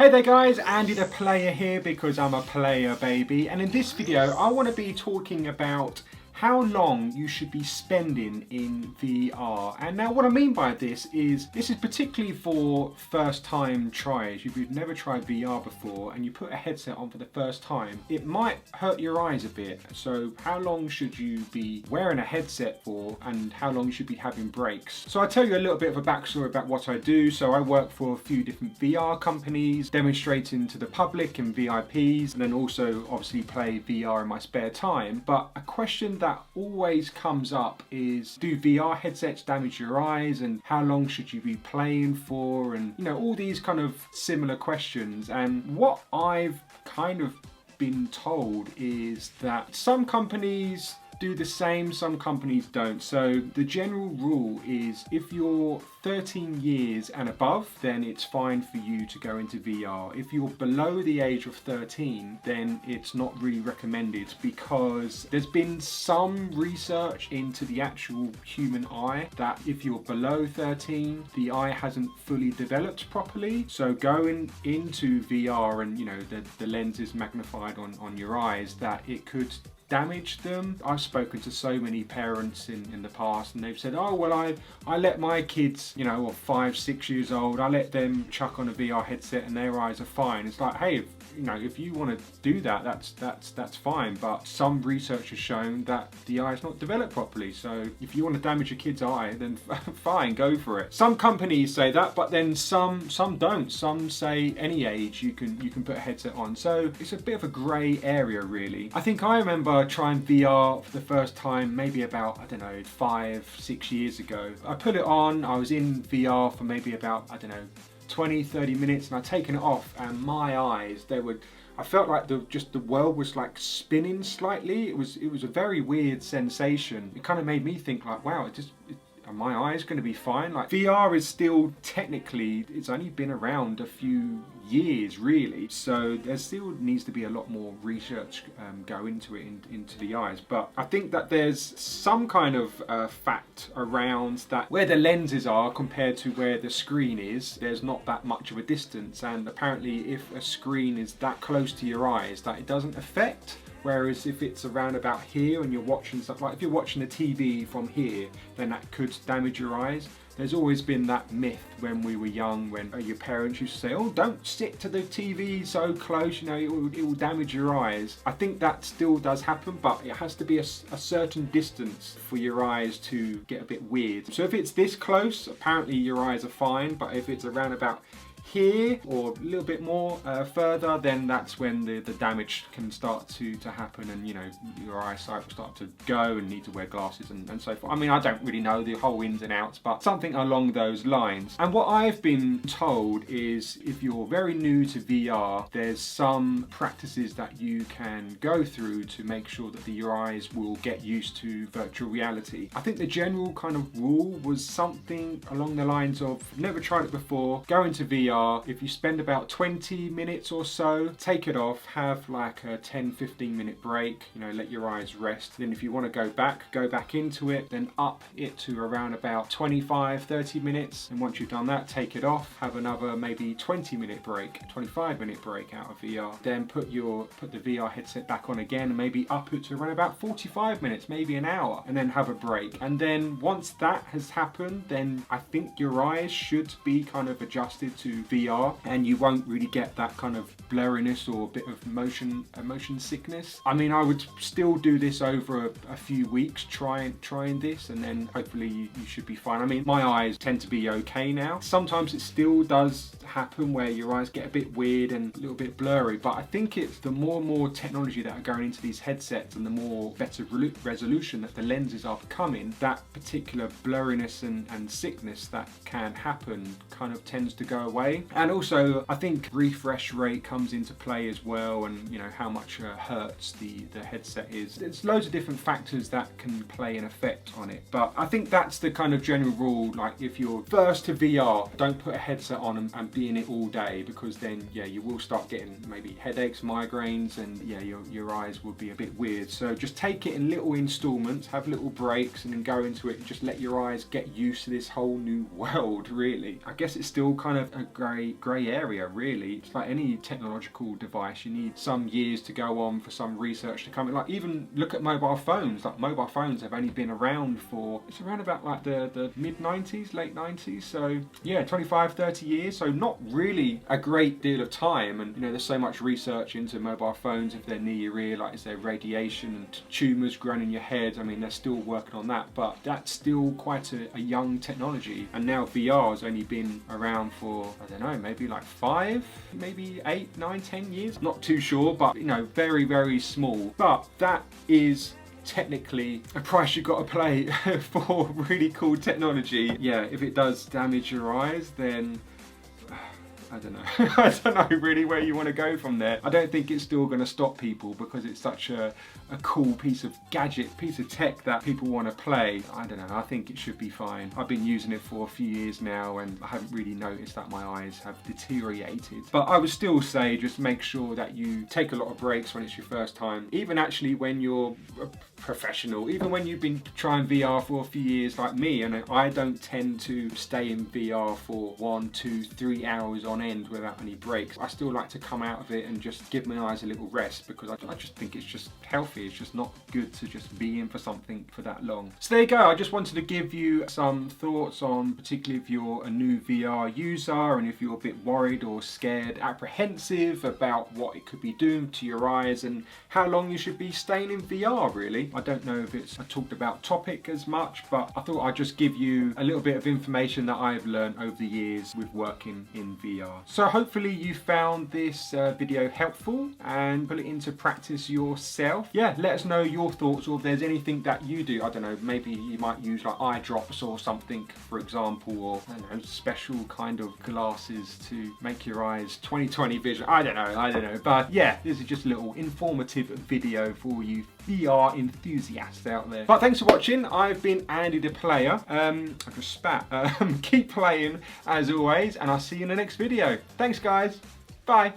Hey there guys, AndyThePlayer here because I'm a player baby, and in this video I want to be talking about how long you should be spending in VR. And now what I mean by this is particularly for first time tryers. If you've never tried VR before and you put a headset on for the first time, it might hurt your eyes a bit. So how long should you be wearing a headset for, and how long you should be having breaks? So I'll tell you a little bit of a backstory about what I do. So I work for a few different VR companies, demonstrating to the public and VIPs, and then also obviously play VR in my spare time. But a question that always comes up is, do VR headsets damage your eyes, and how long should you be playing for, and all these kind of similar questions. And what I've kind of been told is that some companies do the same, some companies don't. So the general rule is if you're 13 years and above, then it's fine for you to go into VR. If you're below the age of 13, then it's not really recommended, because there's been some research into the actual human eye that if you're below 13, the eye hasn't fully developed properly. So going into VR and the lens is magnified on your eyes, that it could damage them. I've spoken to so many parents in the past, and they've said, oh well, I let my kids, or 5, 6 years old, I let them chuck on a VR headset and their eyes are fine. It's like, hey, if you want to do that, that's fine. But some research has shown that the eye is not developed properly. So if you want to damage your kid's eye, then fine, go for it. Some companies say that, but then some don't. Some say any age you can put a headset on. So it's a bit of a grey area, really. I think I remember trying VR for the first time maybe about, 5, 6 years ago. I put it on, I was in VR for maybe about, 20, 30 minutes, and I'd taken it off, and my eyes, I felt like the world was like spinning slightly. It was a very weird sensation. It kind of made me think like, wow, are my eyes going to be fine? Like, VR is still technically, it's only been around a few years really, so there still needs to be a lot more research go into it, into the eyes. But I think that there's some kind of fact around that where the lenses are compared to where the screen is, there's not that much of a distance, and apparently if a screen is that close to your eyes, that it doesn't affect. Whereas if it's around about here and you're watching stuff, like if you're watching the TV from here, then that could damage your eyes. There's always been that myth when we were young, when your parents used to say, oh, don't sit to the TV so close, it will damage your eyes. I think that still does happen, but it has to be a certain distance for your eyes to get a bit weird. So if it's this close, apparently your eyes are fine, but if it's around about here or a little bit more further, then that's when the damage can start to happen, and your eyesight will start to go and need to wear glasses and so forth. I mean, I don't really know the whole ins and outs, but something along those lines. And what I've been told is if you're very new to VR, there's some practices that you can go through to make sure that your eyes will get used to virtual reality. I think the general kind of rule was something along the lines of, never tried it before, go into VR. If you spend about 20 minutes or so, take it off, have like a 10-15 minute break, let your eyes rest. Then if you want to go back into it, then up it to around about 25-30 minutes. And once you've done that, take it off, have another maybe 20-minute break, 25-minute break out of VR. Then put the VR headset back on again, and maybe up it to around about 45 minutes, maybe an hour, and then have a break. And then once that has happened, then I think your eyes should be kind of adjusted to VR, and you won't really get that kind of blurriness or a bit of motion sickness. I mean, I would still do this over a few weeks, trying this, and then hopefully you should be fine. I mean, my eyes tend to be okay now. Sometimes it still does happen where your eyes get a bit weird and a little bit blurry, but I think it's the more and more technology that are going into these headsets, and the more better resolution that the lenses are becoming, that particular blurriness and sickness that can happen kind of tends to go away. And also, I think refresh rate comes into play as well, and how much hertz the headset is. There's loads of different factors that can play an effect on it, but I think that's the kind of general rule. Like, if you're first to VR, don't put a headset on and be in it all day, because then you will start getting maybe headaches, migraines, and your eyes will be a bit weird. So just take it in little installments, have little breaks, and then go into it and just let your eyes get used to this whole new world, really. I guess it's still kind of a grey area really. It's like any technological device, you need some years to go on for some research to come in. Like even look at mobile phones. Like mobile phones have only been around for, it's around about like the mid 90s, late 90s. So yeah, 25, 30 years. So not really a great deal of time. And you know, there's so much research into mobile phones. If they're near your ear, like is there radiation and tumours growing in your head? I mean, they're still working on that, but that's still quite a young technology. And now VR has only been around for, I don't know, maybe like 5, maybe 8, 9, 10 years. Not too sure, but you know, very, very small. But that is technically a price you've got to pay for really cool technology. Yeah, if it does damage your eyes, then I don't know. I don't know really where you want to go from there. I don't think it's still going to stop people because it's such a cool piece of gadget, piece of tech that people want to play. I don't know. I think it should be fine. I've been using it for a few years now and I haven't really noticed that my eyes have deteriorated. But I would still say just make sure that you take a lot of breaks when it's your first time. Even actually when you're a professional, even when you've been trying VR for a few years like me, and I don't tend to stay in VR for 1, 2, 3 hours on end without any breaks. I still like to come out of it and just give my eyes a little rest because I just think it's just healthy. It's just not good to just be in for something for that long. So there you go. I just wanted to give you some thoughts on, particularly if you're a new VR user and if you're a bit worried or scared, apprehensive about what it could be doing to your eyes and how long you should be staying in VR really. I don't know if it's a talked about topic as much, but I thought I'd just give you a little bit of information that I've learned over the years with working in VR. So hopefully you found this video helpful and put it into practice yourself. Yeah, let us know your thoughts, or if there's anything that you do. I don't know, maybe you might use like eye drops or something, for example, or I don't know, special kind of glasses to make your eyes 20/20 vision. I don't know. But yeah, this is just a little informative video for you VR enthusiasts out there. But thanks for watching. I've been AndyThePlayer. I just spat. Keep playing as always, and I'll see you in the next video. Thanks guys. Bye.